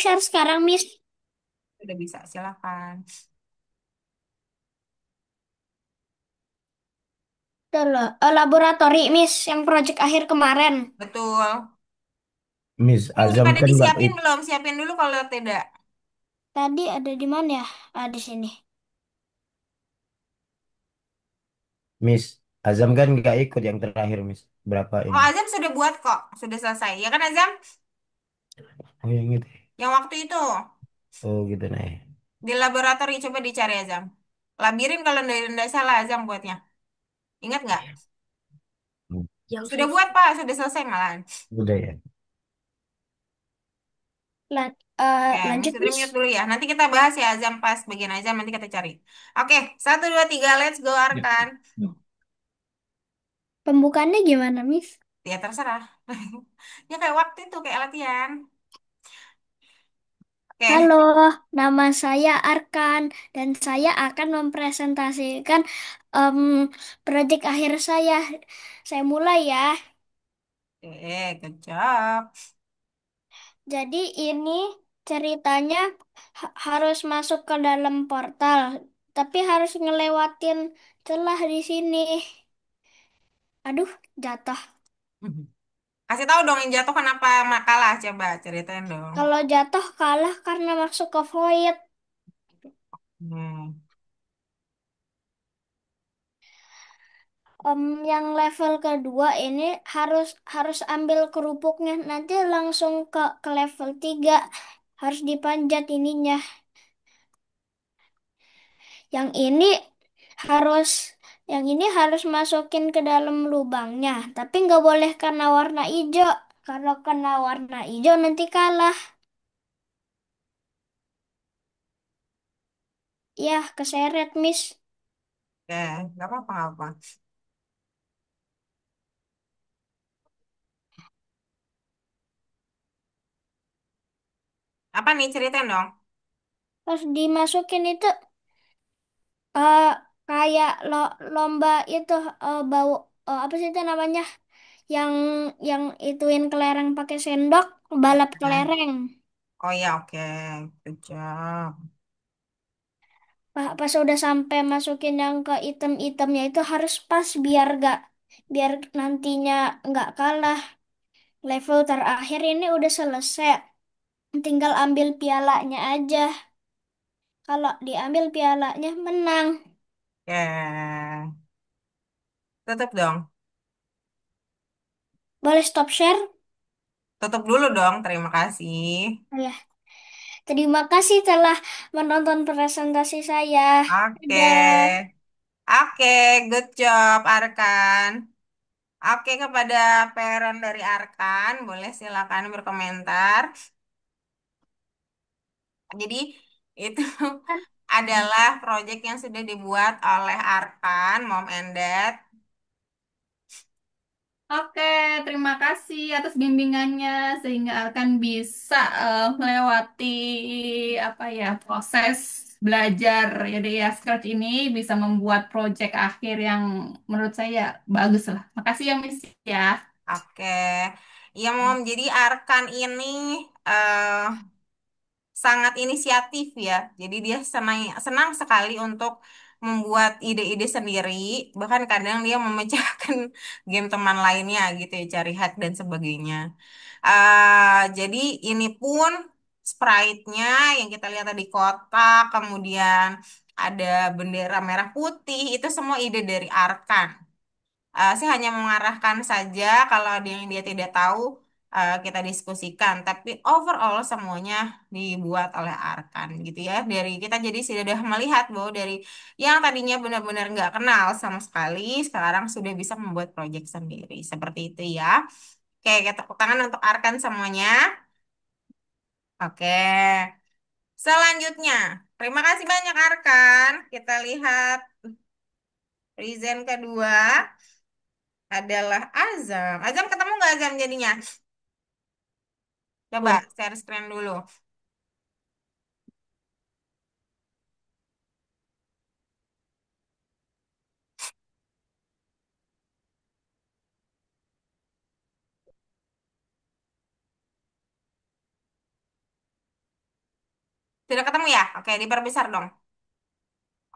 share sekarang, Miss. Udah bisa, silakan. Tuh loh, laboratori, Miss, yang project akhir kemarin. Betul. Miss, Ini udah Azam pada kan nggak disiapin ik- belum? Siapin dulu kalau tidak. Tadi ada di mana ya? Di sini. Hmm. Miss, Azam kan nggak ikut yang terakhir, Miss. Berapa Oh, ini? Azam sudah buat kok. Sudah selesai. Ya kan Azam? Oh, yang itu. Yang waktu itu. Oh, gitu, nah. Di laboratori coba dicari Azam. Labirin kalau nggak salah Azam buatnya. Ingat nggak? Yang Sudah selesai. buat Pak. Sudah selesai malahan. Udah ya. Oke, Miss Lanjut, Fitri Miss. mute dulu ya. Nanti kita bahas ya Azam pas bagian Azam. Nanti kita cari. Oke, satu, dua, tiga. Let's go Ya. Arkan. Pembukaannya gimana, Miss? Ya terserah. Ya kayak waktu itu, kayak latihan. Oke. Halo, nama saya Arkan dan saya akan mempresentasikan em, proyek akhir saya. Saya mulai ya. Good job. Jadi ini ceritanya harus masuk ke dalam portal, tapi harus ngelewatin celah di sini. Aduh, jatuh. Kasih tahu dong yang jatuh kenapa makalah. Coba ceritain dong. Kalau jatuh kalah karena masuk ke void. Hmm. Yang level kedua ini harus harus ambil kerupuknya. Nanti langsung ke level 3. Harus dipanjat ininya. Yang ini harus yang ini harus masukin ke dalam lubangnya. Tapi nggak boleh kena warna hijau. Kalau kena warna hijau nanti kalah. Ya, keseret, Miss. Oke, nggak apa-apa, nggak apa. Apa nih ceritain dong? Pas dimasukin itu eh kayak lomba itu bau apa sih itu namanya? Yang yang ituin kelereng pakai sendok, balap Nah. kelereng. Oh ya, oke. Good job. Pas udah sampai masukin yang ke item-itemnya itu harus pas biar nantinya nggak kalah. Level terakhir ini udah selesai. Tinggal ambil pialanya aja. Kalau diambil pialanya menang. Oke. Tutup dong. Boleh stop share? Tutup dulu dong. Terima kasih. Oh ya. Terima kasih telah menonton presentasi saya. Oke. Dadah. Oke, good job, Arkan. Oke, kepada parent dari Arkan, boleh silakan berkomentar. Jadi, itu adalah proyek yang sudah dibuat oleh Arkan, Mom and Dad. Oke, terima kasih atas bimbingannya sehingga akan bisa melewati apa ya proses belajar ya Scratch ini bisa membuat proyek akhir yang menurut saya bagus lah. Makasih ya Miss ya. Oke, iya Mom. Jadi Arkan ini eh, sangat inisiatif ya. Jadi dia senang senang sekali untuk membuat ide-ide sendiri. Bahkan kadang dia memecahkan game teman lainnya gitu ya, cari hack dan sebagainya. Jadi ini pun sprite-nya yang kita lihat tadi kotak, kemudian ada bendera merah putih, itu semua ide dari Arkan. Saya hanya mengarahkan saja kalau ada yang dia tidak tahu kita diskusikan. Tapi overall semuanya dibuat oleh Arkan gitu ya. Dari kita jadi sudah melihat bahwa dari yang tadinya benar-benar nggak kenal sama sekali, sekarang sudah bisa membuat proyek sendiri. Seperti itu ya. Oke, kita tepuk tangan untuk Arkan semuanya. Oke. Selanjutnya, terima kasih banyak Arkan. Kita lihat present kedua adalah Azam. Azam ketemu nggak Azam jadinya? Coba Tuh. share screen dulu. Sudah ketemu ya? Oke, diperbesar dong.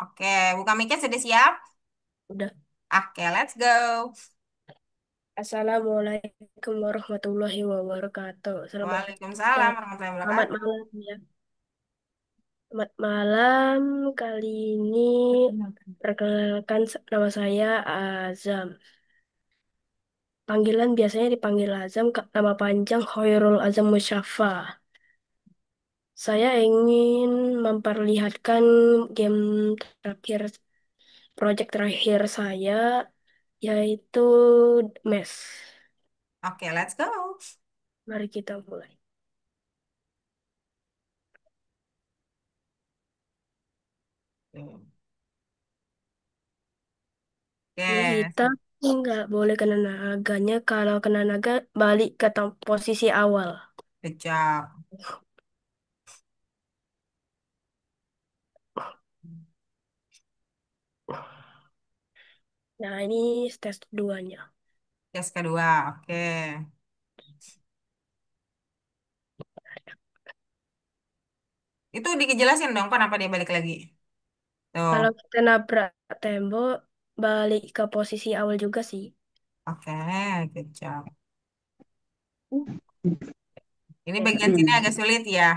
Oke, buka mic sudah siap? Udah. Oke, let's go. Assalamualaikum warahmatullahi wabarakatuh. Waalaikumsalam eh, warahmatullahi selamat wabarakatuh. malam ya. Selamat malam. Kali ini perkenalkan nama saya Azam. Panggilan biasanya dipanggil Azam, nama panjang Khairul Azam Mustafa. Saya ingin memperlihatkan game terakhir, project terakhir saya, yaitu MES. Oke, let's go. Mari kita mulai. Ini Oke, kita nggak boleh kena naganya. Kalau kena naga, balik ke posisi awal. good job. Nah, ini tes keduanya. Tes kedua, oke. Itu dijelasin dong kenapa dia balik lagi. Tuh, Kalau kita nabrak tembok, balik ke posisi awal juga sih. oke, good job. Ini Ya, bagian sini agak sulit ya.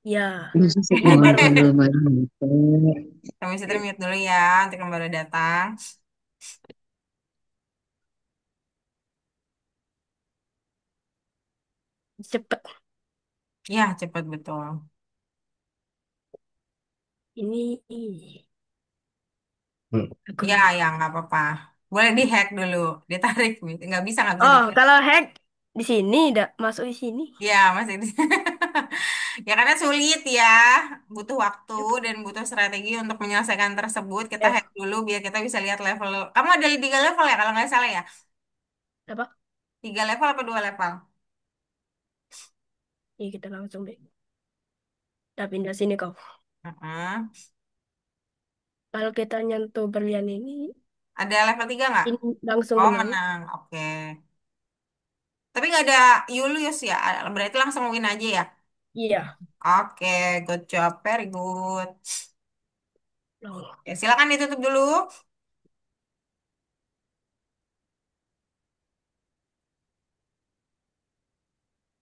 ya. Ini baru Kamu bisa mute dulu ya untuk yang baru datang. cepet. Ya, cepat betul. Ini Ya, akunnya. ya, nggak apa-apa. Boleh dihack dulu, ditarik. Nggak bisa Oh, dihack. kalau hack di sini, masuk di sini. Ya, masih di... Ya, karena sulit ya. Butuh waktu dan butuh strategi untuk menyelesaikan tersebut. Kita Ya, hack dulu biar kita bisa lihat level. Kamu ada 3 level ya, kalau nggak salah ya? apa? 3 level apa 2 level? Ini kita langsung deh. Kita pindah sini kau. Heeh. Kalau kita nyentuh berlian Ada level 3 nggak? ini langsung Oh, menang. menang. Oke. Tapi nggak ada Julius ya. Berarti langsung win aja ya. Iya. Oke, good job. Very good. Loh, Ya, silakan ditutup dulu.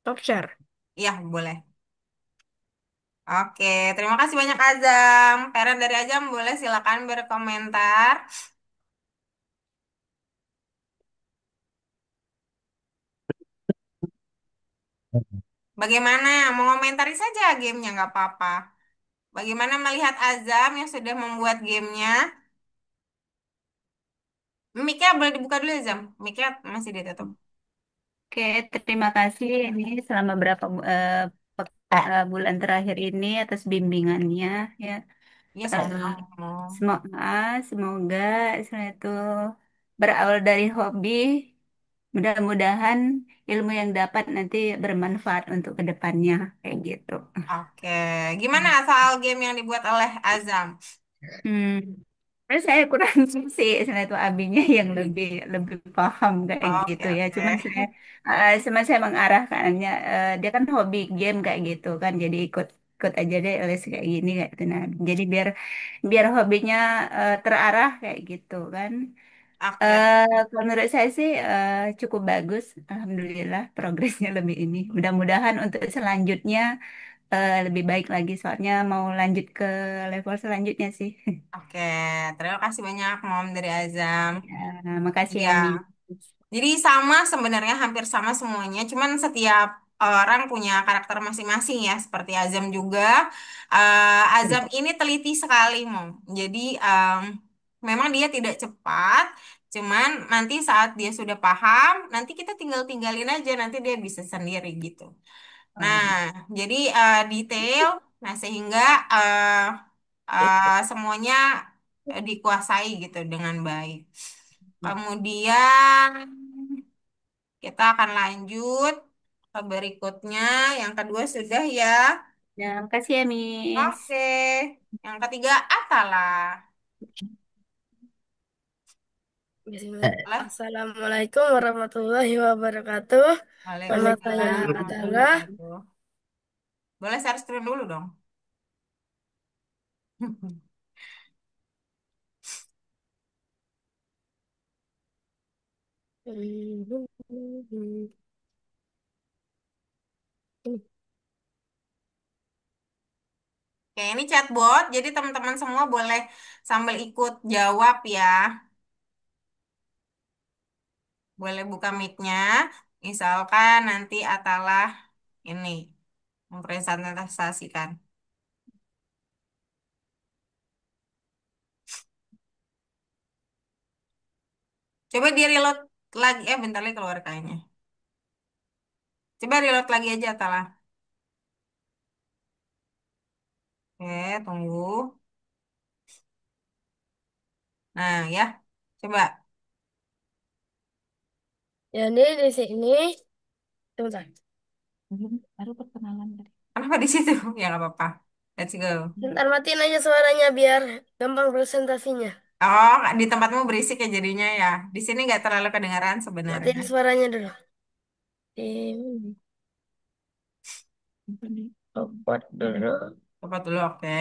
top share. Iya, boleh. Oke, terima kasih banyak Azam. Parent dari Azam boleh silakan berkomentar. Bagaimana? Mengomentari saja gamenya, nggak apa-apa. Bagaimana melihat Azam yang sudah membuat gamenya? Mic-nya boleh dibuka dulu, Azam. Mic-nya masih ditutup. Oke, terima kasih ini selama bulan terakhir ini atas bimbingannya ya. Iya, Eh, sama-sama. semoga setelah itu berawal dari hobi, mudah-mudahan ilmu yang dapat nanti bermanfaat untuk kedepannya kayak gitu. Oke, gimana soal game yang dibuat oleh Azam? Hmm. Terus saya kurang sih, setelah itu abinya yang lebih lebih paham kayak Oke, gitu ya. oke. Cuma saya mengarahkannya, dia kan hobi game kayak gitu kan, jadi ikut ikut aja deh les kayak gini kayak gitu. Nah, jadi biar biar hobinya terarah kayak gitu kan. Oke, Kalau menurut saya sih cukup bagus, alhamdulillah progresnya lebih ini. Mudah-mudahan untuk selanjutnya lebih baik lagi, soalnya mau lanjut ke level selanjutnya sih. oke. Terima kasih banyak, Mom dari Azam. Makasih Iya. ya, Mi. Jadi sama sebenarnya hampir sama semuanya, cuman setiap orang punya karakter masing-masing ya, seperti Azam juga. Azam ini teliti sekali, Mom. Jadi memang dia tidak cepat, cuman nanti saat dia sudah paham, nanti kita tinggal tinggalin aja, nanti dia bisa sendiri gitu. Nah, jadi detail, nah sehingga eh, semuanya dikuasai gitu dengan baik. Kemudian kita akan lanjut ke berikutnya. Yang kedua sudah ya. Ya, makasih ya, Miss. Oke. Yang ketiga Atalah. Bismillah. Boleh? Assalamualaikum warahmatullahi wabarakatuh. Nama saya Waalaikumsalam Waalaikumsalam adalah warahmatullahi wabarakatuh. Boleh share screen dulu dong. Oke, ini chatbot, jadi teman-teman semua boleh sambil ikut jawab ya. Boleh buka mic-nya. Misalkan nanti Atalah ini mempresentasikan. Coba di reload lagi, bentar lagi keluar kayaknya. Coba reload lagi aja Atalah. Oke, tunggu. Nah, ya. Coba. Jadi di sini, sebentar. Baru perkenalan tadi. Kenapa di situ? Ya nggak apa-apa. Let's go. Bentar matiin aja suaranya biar gampang presentasinya. Oh, di tempatmu berisik ya jadinya ya. Di sini nggak terlalu kedengaran sebenarnya. Matiin suaranya dulu. Ini buat dulu. Coba dulu, oke.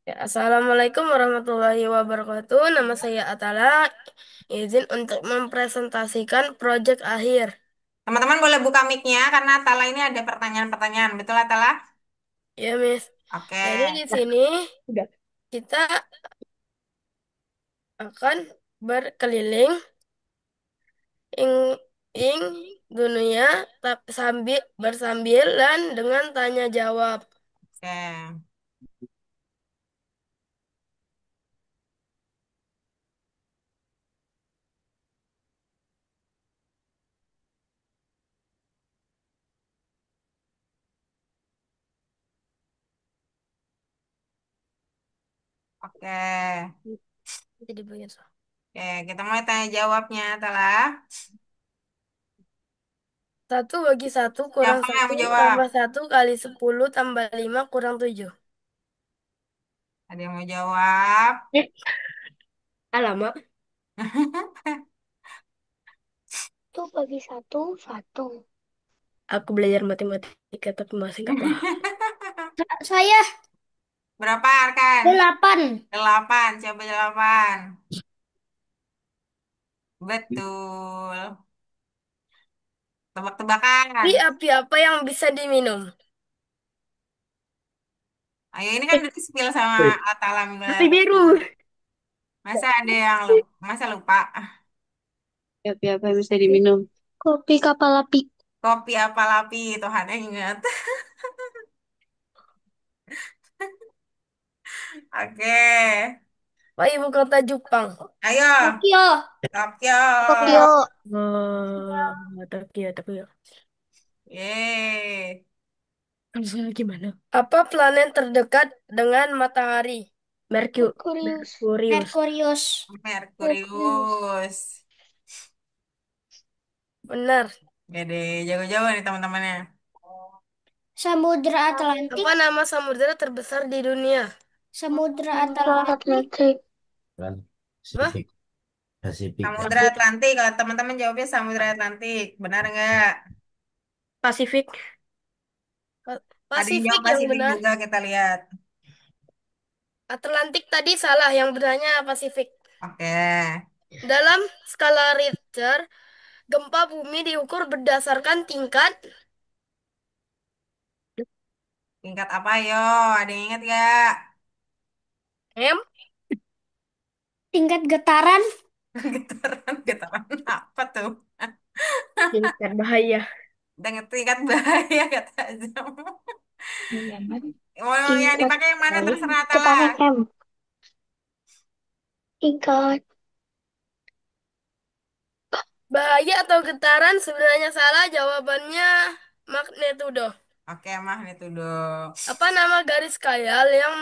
Ya, Assalamualaikum warahmatullahi wabarakatuh. Nama saya Atala. Izin untuk mempresentasikan proyek akhir. Teman-teman boleh buka mic-nya karena Tala ini ada pertanyaan-pertanyaan. Betul, Tala? Ya, Miss. Oke. Jadi di sini kita akan berkeliling ing, ing dunia sambil bersambilan dengan tanya jawab. Oke. Oke. Jadi begitu. Oke, kita mulai tanya jawabnya, Tala. 1 bagi 1 kurang Siapa yang satu mau jawab? tambah 1 kali 10 tambah 5 kurang 7. Ada yang mau jawab? Alamak. 1 bagi 1, 1. Aku belajar matematika tapi masih nggak paham. Saya Berapa, Arkan? 8. 8. Coba 8. Betul. Tebak-tebakan. Api apa yang bisa diminum? Ayo, ini kan udah spill sama Atala minggu Api lalu. biru. Masa ada yang lupa? Masa lupa? Kopi apa yang bisa diminum? Kopi kapal api. Kopi apa lapi? Tuhan yang ingat. Oke. Apa ibu kota Jepang? Ayo. Tokyo. Tokyo. Tokyo. Tokyo, Tokyo. Yeay. Maksudnya gimana? Apa planet terdekat dengan matahari? Merkurius. Merkurius. Merkurius. Merkurius. Benar. Gede, jago-jago nih teman-temannya. Samudra Atlantik. Apa nama samudera terbesar di dunia? Samudra Samudra Atlantik. Atlantik. Kan Hah? Pasifik, Pasifik kan. Samudra Atlantik. Kalau teman-teman jawabnya Samudra Atlantik. Benar nggak? Pasifik. Ada yang Pasifik jawab yang Pasifik benar. juga, kita lihat. Atlantik tadi salah, yang benarnya Pasifik. Oke. Dalam skala Richter, gempa bumi diukur berdasarkan tingkat Tingkat apa, yo? Ada yang ingat nggak? M. Tingkat getaran. Getaran, getaran apa tuh? Tingkat bahaya. Dengan tingkat bahaya kata Azam. Mau yang Tingkat dipakai yang mana baik. terserah Kita pakai Tala. M. Tingkat Bahaya atau getaran sebenarnya salah, jawabannya magnitudo. Oke, mah itu do. Apa nama garis khayal yang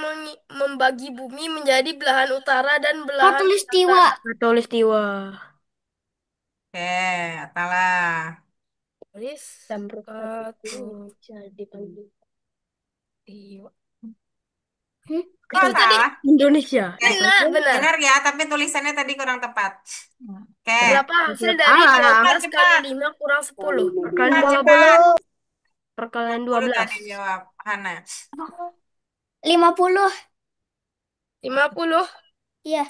membagi bumi menjadi belahan utara dan belahan Khatulistiwa. selatan? Khatulistiwa. Oke, Tala. Garis khatulistiwa. Hmm? Kok Itu tadi salah? Indonesia. Eh, Benar, benar. benar ya, tapi tulisannya tadi kurang tepat. Oke, Berapa hasil dari cepat, 12 kali cepat. 5 kurang 10? Cepat, cepat. bakalan 10 12. tadi jawab Hana. 50. 50. Iya.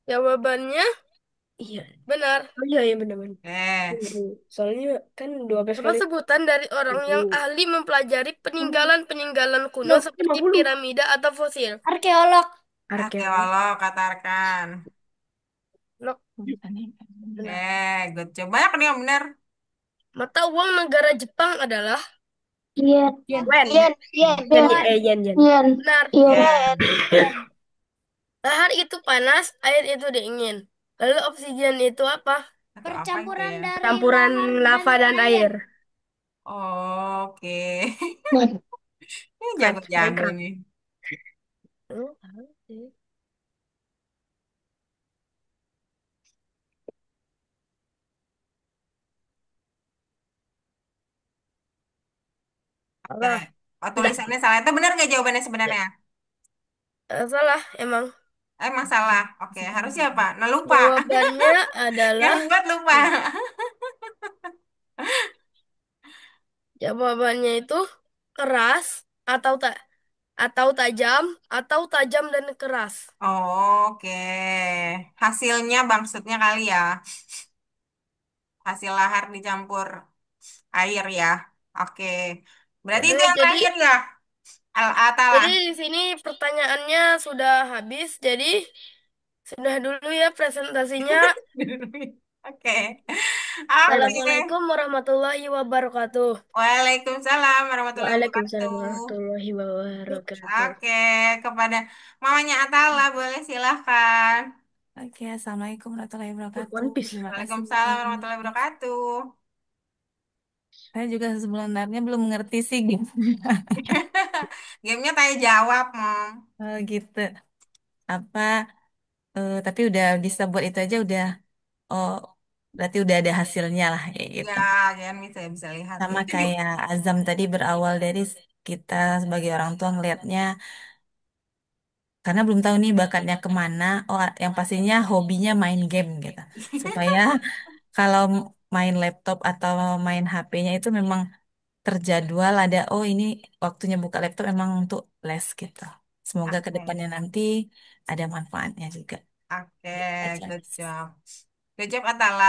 Jawabannya iya, benar. Oh iya, iya benar-benar. Eh, Soalnya kan 12 Apa kali sebutan dari orang yang 10. ahli mempelajari peninggalan-peninggalan kuno Loh, seperti 50. piramida atau fosil? Arkeolog. Arkeolog. arkeolog kata Arkan. Nok, benar. Good job. Banyak nih yang benar. Mata uang negara Jepang adalah Yen. Yen. yen. Yen. Yen. Yen. Yuan. Yen. Yen. Yen. Benar. Yen. Yen. Lahar itu panas, air itu dingin. Lalu oksigen itu apa? Atau apa itu Percampuran ya? dari Campuran lahar dan lava dan air. air. Oke. Yen. Ini Keren, jago-jago Haikal. ini. Hmm, tahu sih. Eh, Salah. oh, Udah. tulisannya salah. Itu benar nggak jawabannya sebenarnya? Salah, emang. Emang salah. Oke, harusnya apa? Nah, lupa. Jawabannya Yang adalah buat lupa. jawabannya itu keras atau tak atau tajam dan keras. Oke. Hasilnya maksudnya kali ya. Hasil lahar dicampur air ya. Oke. Berarti Jadi itu yang jadi terakhir ya? Atala. jadi di sini pertanyaannya sudah habis. Jadi sudah dulu ya presentasinya. Oke. Oke. Assalamualaikum warahmatullahi wabarakatuh. Waalaikumsalam warahmatullahi Waalaikumsalam wabarakatuh. warahmatullahi wabarakatuh. Oke, kepada mamanya Atala boleh silahkan. Oke, Assalamualaikum warahmatullahi wabarakatuh. One Piece. Terima kasih Waalaikumsalam Mbak warahmatullahi Nafis. wabarakatuh. Saya juga sebenarnya belum mengerti sih gitu. Gamenya tanya jawab, Mom. Oh, gitu. Apa, tapi udah bisa buat itu aja udah, oh, berarti udah ada hasilnya lah kayak Ya, gitu. jangan bisa lihat ya. Sama Jadi, kayak Azam tadi berawal dari kita sebagai orang tua ngelihatnya, karena belum tahu nih bakatnya kemana. Oh, yang pastinya hobinya main game gitu. Supaya kalau main laptop atau main HP-nya itu memang terjadwal ada oh ini waktunya buka laptop memang untuk les gitu. Semoga ke oke. depannya nanti ada manfaatnya juga. Oke, Gitu aja, good Miss. job. Good job Atala.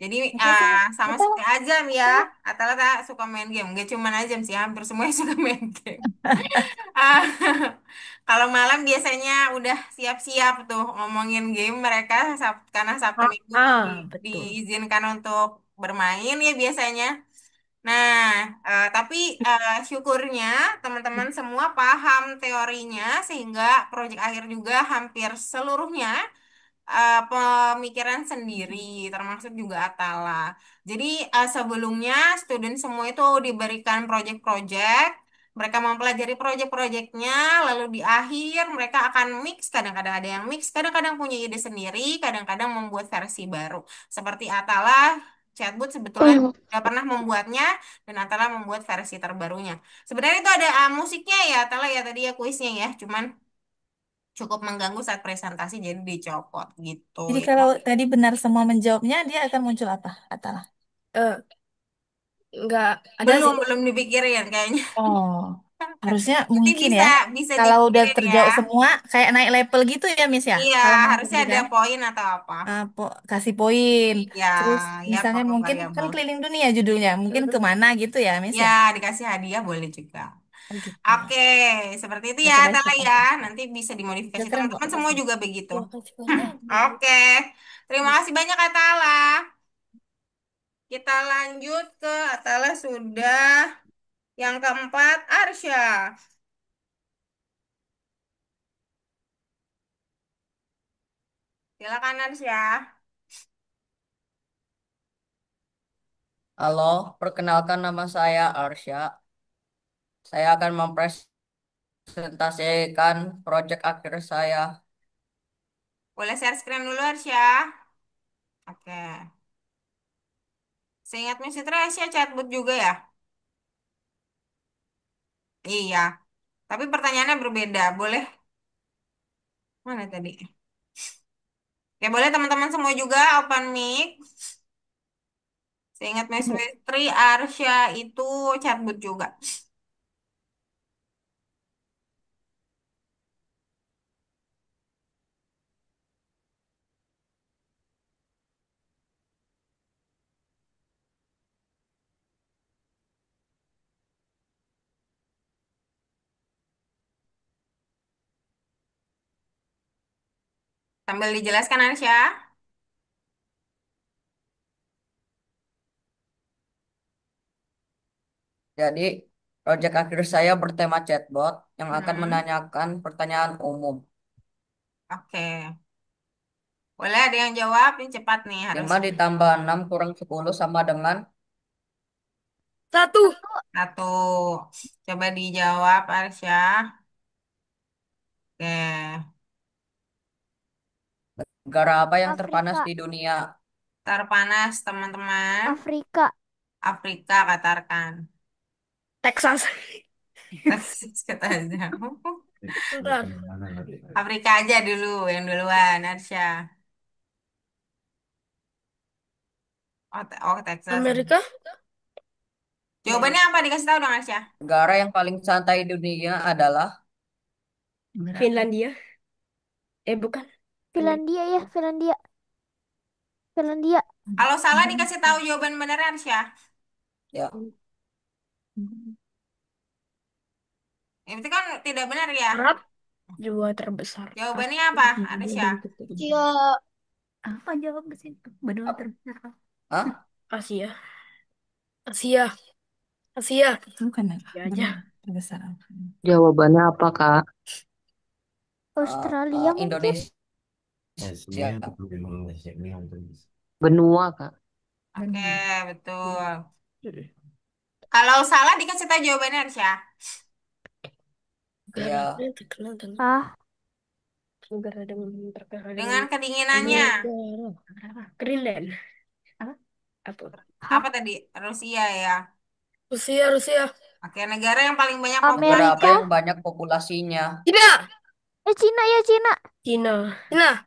Jadi Makasih, Miss. sama Atau seperti Azam ya. Atala tak suka main game. Gak cuma Azam sih, hampir semuanya suka main game. Ah, kalau malam biasanya udah siap-siap tuh ngomongin game mereka karena Sabtu Minggu Betul. diizinkan untuk bermain ya biasanya. Nah, tapi syukurnya teman-teman semua paham teorinya sehingga proyek akhir juga hampir seluruhnya pemikiran sendiri, termasuk juga Atala. Jadi sebelumnya student semua itu diberikan proyek-proyek, mereka mempelajari proyek-proyeknya, lalu di akhir mereka akan mix, kadang-kadang ada yang mix, kadang-kadang punya ide sendiri, kadang-kadang membuat versi baru. Seperti Atala, Chatbot sebetulnya sudah pernah membuatnya dan Atala membuat versi terbarunya. Sebenarnya itu ada musiknya ya, Atala ya tadi ya kuisnya ya, cuman cukup mengganggu saat presentasi jadi dicopot gitu Jadi ya. kalau tadi benar semua menjawabnya, dia akan muncul apa? Atalah. Eh, nggak ada Belum sih. belum dipikirin kayaknya. Oh, harusnya Tapi mungkin bisa ya. bisa Kalau udah dipikirin ya. terjawab semua, kayak naik level gitu ya, Miss ya. Iya, Kalau harusnya nangkepnya ada kan, poin atau apa. kasih poin. Ya, Terus ya misalnya pokok mungkin kan variabel. keliling dunia judulnya, mungkin kemana gitu ya, Miss Ya, ya. dikasih hadiah boleh juga. Oh gitu. Oke, seperti itu Ya ya, coba Tala ya. coba. Nanti bisa Ya dimodifikasi keren kok. teman-teman semua juga begitu. Makasih banyak. Oke, terima kasih banyak Kak Tala. Kita lanjut ke Tala sudah yang keempat, Arsya. Silakan Arsya. Halo, perkenalkan nama saya Arsya. Saya akan mempresentasikan proyek akhir saya. Boleh share screen dulu Arsya. Oke. Seingat Miss Citra Arsya chatbot juga ya? Iya. Tapi pertanyaannya berbeda. Boleh? Mana tadi? Ya boleh teman-teman semua juga open mic. Seingat Miss Fitri, Arsya itu chatbot juga. Sambil dijelaskan Arsya. Jadi, proyek akhir saya bertema chatbot yang akan Hmm, menanyakan pertanyaan umum. oke. Boleh ada yang jawab? Yang cepat nih 5 harusnya. ditambah 6 kurang 10 sama dengan 1. Satu. Coba dijawab Arsya. Oke. negara apa yang terpanas Afrika, di dunia. Terpanas teman-teman. Afrika, Afrika katakan. Texas. Texas katanya. Bentar. Afrika aja dulu yang duluan Arsya. Oh, Texas. Amerika? Jawabannya apa? Dikasih tahu dong Arsya. Negara yang paling santai di dunia adalah Finlandia. Bukan. Finlandia ya, Finlandia, Finlandia. Kalau salah dikasih tahu jawaban benernya Arsya. ya Itu kan tidak benar ya. Arab. Jiwa terbesar. Jawabannya apa Arsya? Cia. Apa jawab ke situ? Benua Ap- terbesar. Hah? Asia. Asia. Asia. Bukan Ya aja. benua terbesar apa? Jawabannya apa, Kak? Australia mungkin. Indonesia. Benua, Kak. Oke, Benua. betul. Kalau salah dikasih tahu jawabannya Arsya. Negara Ya, yang terkenal dengan Ah, negara dengan terkenal dengan Dengan kedinginannya. negara. Greenland. Apa? Apa? Apa hah? tadi? Rusia ya. Rusia. Rusia. Oke, negara yang paling banyak negara populasi. apa Amerika. yang banyak populasinya? Cina. Cina ya, Cina. Cina. Cina.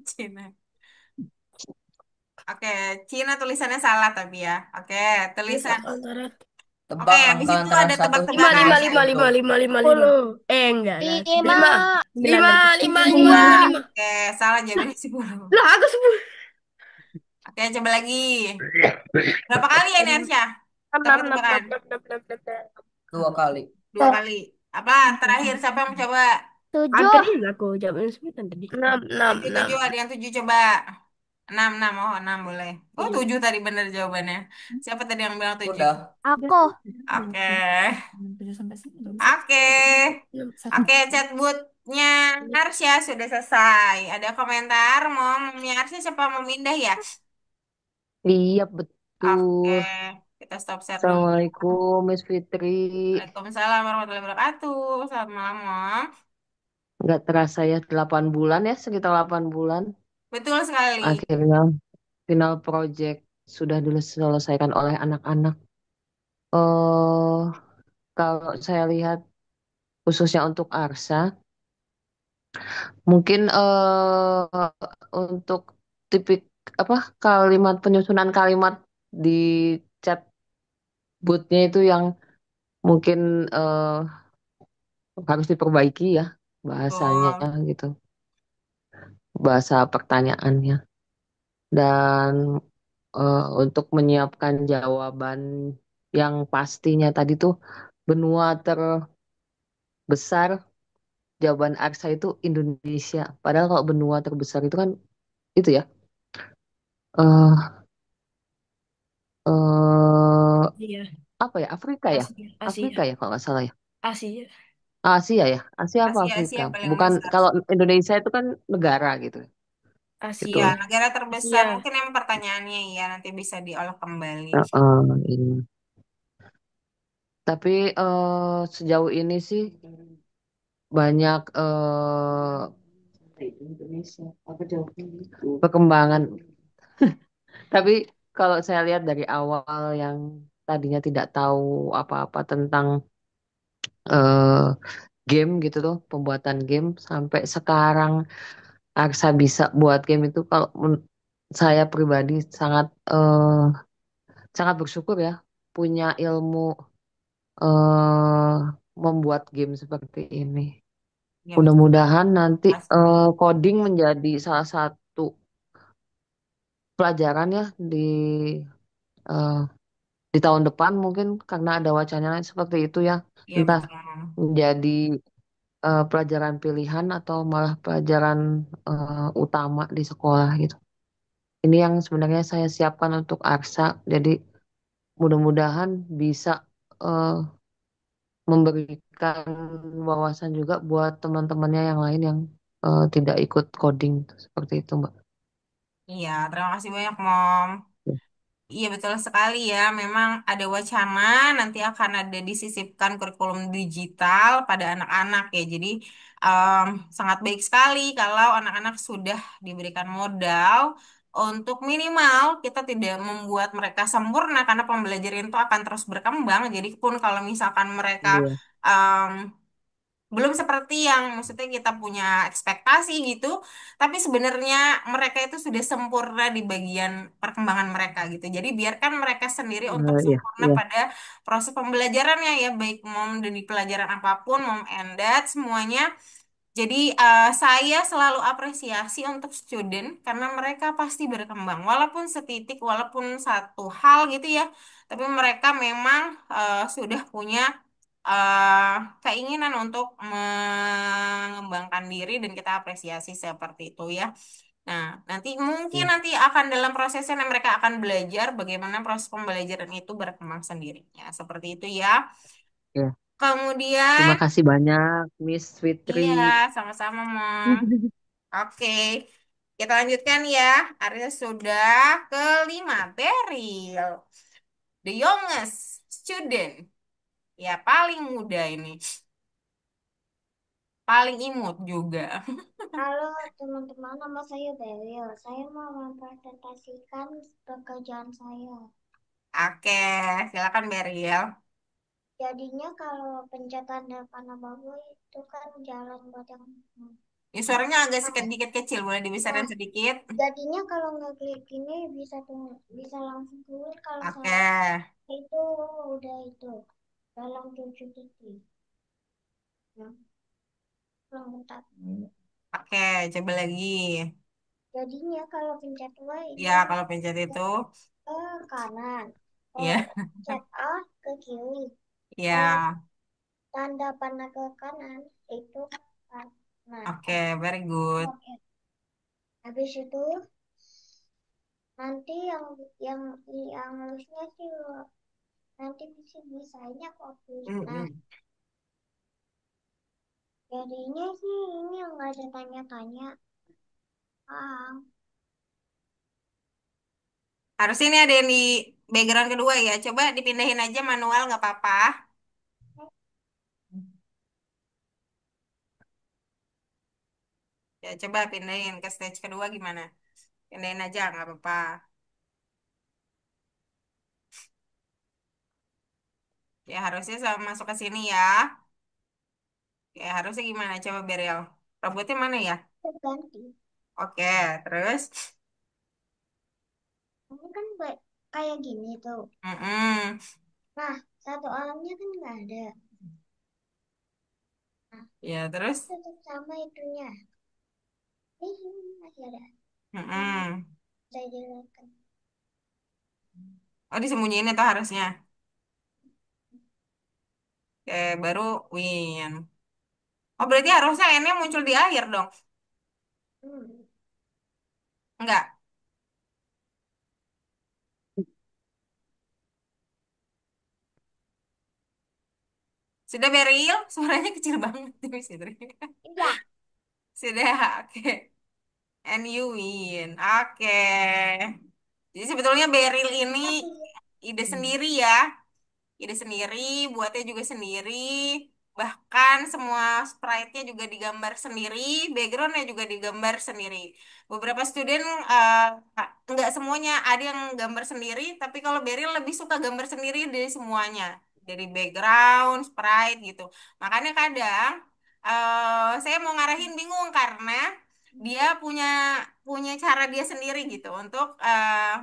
Cina. Oke, Cina tulisannya salah tapi ya. Oke, Yes, tulisan. antara Oke, Tebak habis angka itu antara ada 1 lima tebak-tebakan. sampai lima lima 10. lima lima lima lima. 10. Enggak lah. 5. 5. 5 5 5 Dua. 5 5. Oke, salah jawabannya 10. Lah, aku 10. Oke, coba lagi. Berapa kali ya ini Arsya? 6 6 Tebak-tebakan. 6 2 kali. 2 kali. Apa? Terakhir siapa yang mau coba? Hampir 7. ini aku jawabnya 9 tadi. 6 6 Tujuh, 6. tujuh. Ada yang 7 coba. Enam, enam. Oh, enam boleh. Oh, 7 tadi bener jawabannya. Siapa tadi yang bilang 7? Udah. Aku. Oke. 7 sampai 10. Oke. Satu. Oke, chatbotnya Arsya sudah selesai. Ada komentar, Momnya Arsya siapa mau pindah ya? Iya, Oke, betul. kita stop share dulu. Assalamualaikum, Miss Fitri. Waalaikumsalam warahmatullahi wabarakatuh. Selamat malam, Mom. Nggak terasa ya, 8 bulan ya, sekitar 8 bulan. Betul sekali. Akhirnya final project sudah diselesaikan oleh anak-anak. eh Kalau saya lihat khususnya untuk Arsa, mungkin untuk tipik apa kalimat penyusunan kalimat di chat bootnya itu yang mungkin harus diperbaiki ya bahasanya Betul. gitu, bahasa pertanyaannya. Dan untuk menyiapkan jawaban yang pastinya tadi tuh benua terbesar, jawaban Aksa itu Indonesia. Padahal kalau benua terbesar itu kan itu ya, eh eh Iya. apa ya, Afrika ya, Asia. Afrika Asia. ya kalau nggak salah ya, Asia. Asia ya, Asia apa Asia Afrika, yang paling bukan, besar. kalau Indonesia itu kan negara gitu gitu. Ya, Asia. negara terbesar. Asia. Mungkin yang pertanyaannya ya nanti bisa diolah kembali. Iya. Tapi sejauh ini sih banyak perkembangan. Tapi kalau saya lihat dari awal yang tadinya tidak tahu apa-apa tentang eh, game gitu tuh, pembuatan game, sampai sekarang Aksa bisa buat game itu, kalau saya pribadi sangat sangat bersyukur ya punya ilmu eh membuat game seperti ini. Ya betul banget. Mudah-mudahan nanti Pasti. coding menjadi salah satu pelajaran ya eh, di tahun depan mungkin karena ada wacana seperti itu ya. Iya Entah betul. menjadi pelajaran pilihan atau malah pelajaran utama di sekolah gitu. Ini yang sebenarnya saya siapkan untuk ARSA. Jadi mudah-mudahan bisa eh, memberikan wawasan juga buat teman-temannya yang lain yang tidak ikut coding seperti itu, Mbak. Iya, terima kasih banyak, Mom. Ya, Iya betul sekali ya, memang ada wacana nanti akan ada disisipkan kurikulum digital pada anak-anak ya. Jadi em, sangat baik sekali kalau anak-anak sudah diberikan modal untuk minimal kita tidak membuat mereka sempurna karena pembelajaran itu akan terus berkembang. Jadi pun kalau misalkan mereka iya, belum seperti yang maksudnya kita punya ekspektasi gitu, tapi sebenarnya mereka itu sudah sempurna di bagian perkembangan mereka gitu. Jadi biarkan mereka sendiri untuk iya, sempurna iya, pada proses pembelajarannya ya, baik mom dan di pelajaran apapun, mom and dad semuanya. Jadi saya selalu apresiasi untuk student karena mereka pasti berkembang, walaupun setitik, walaupun satu hal gitu ya, tapi mereka memang sudah punya eh, keinginan untuk mengembangkan diri dan kita apresiasi seperti itu ya. Nah, nanti mungkin iya, nanti akan dalam prosesnya mereka akan belajar bagaimana proses pembelajaran itu berkembang sendirinya. Seperti itu ya. iya. Terima Kemudian, kasih banyak, Miss Fitri. iya, sama-sama, Mom. Oke, kita lanjutkan ya. Area sudah kelima, Beril. The youngest student. Ya, paling muda ini. Paling imut juga. Halo teman-teman, nama saya Beril. Saya mau mempresentasikan pekerjaan saya. Oke, silakan Beril. Jadinya kalau pencet tanda panah bawah itu kan jalan buat yang Ini suaranya agak nah, sedikit kecil, boleh nah, dibesarin sedikit? jadinya kalau ngeklik ini bisa tuh bisa langsung keluar kalau Oke, saya itu udah itu dalam 7 detik. Nah, belum bentar. oke, coba lagi. Jadinya kalau pencet Y Ya, ini kalau pencet itu, ke kanan. Oh, ya, pencet A ke kiri. Kalau ya, tanda panah ke kanan itu kan. Nah, oke, very good. oke. Habis itu nanti yang nulisnya sih nanti bisanya fokus. Nah, Mm-mm. jadinya sih ini nggak ada tanya-tanya. Ah, Harus ini ada yang di background kedua ya. Coba dipindahin aja manual, nggak apa-apa. Ya, coba pindahin ke stage kedua gimana? Pindahin aja, nggak apa-apa. Ya, harusnya masuk ke sini ya. Ya, harusnya gimana? Coba Beriel. Robotnya mana ya? ganti. Oke, terus. Ini kan kayak gini tuh. Mm-mm. Nah, satu alamnya kan nggak ada. Nah, Ya, terus. tetap sama itunya. Ini masih ada. Ini Mm-mm. saya jelaskan. Oh, disembunyiin itu harusnya. Oke, baru win. Oh, berarti harusnya N-nya muncul di akhir dong. Hmm. Enggak. Sudah Beril, suaranya kecil banget. Miss Fitri. Iya, Sudah, oke. And you win. Oke. Jadi sebetulnya Beril ini tapi ide sendiri ya. Ide sendiri, buatnya juga sendiri. Bahkan semua sprite-nya juga digambar sendiri, background-nya juga digambar sendiri. Beberapa student nggak semuanya ada yang gambar sendiri, tapi kalau Beril lebih suka gambar sendiri dari semuanya. Dari background, sprite gitu. Makanya kadang saya mau ngarahin bingung karena dia punya punya cara dia sendiri gitu untuk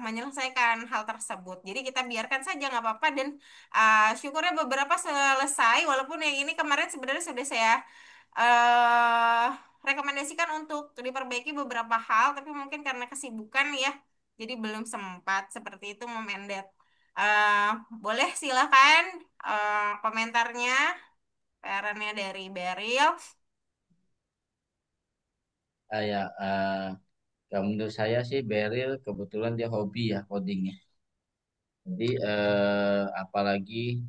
menyelesaikan hal tersebut. Jadi kita biarkan saja nggak apa-apa dan syukurnya beberapa selesai walaupun yang ini kemarin sebenarnya sudah saya eh rekomendasikan untuk diperbaiki beberapa hal tapi mungkin karena kesibukan ya jadi belum sempat seperti itu Memendet. eh Boleh silakan komentarnya perannya dari Beril. Ya, kalau menurut saya sih Beryl kebetulan dia hobi ya codingnya. Jadi apalagi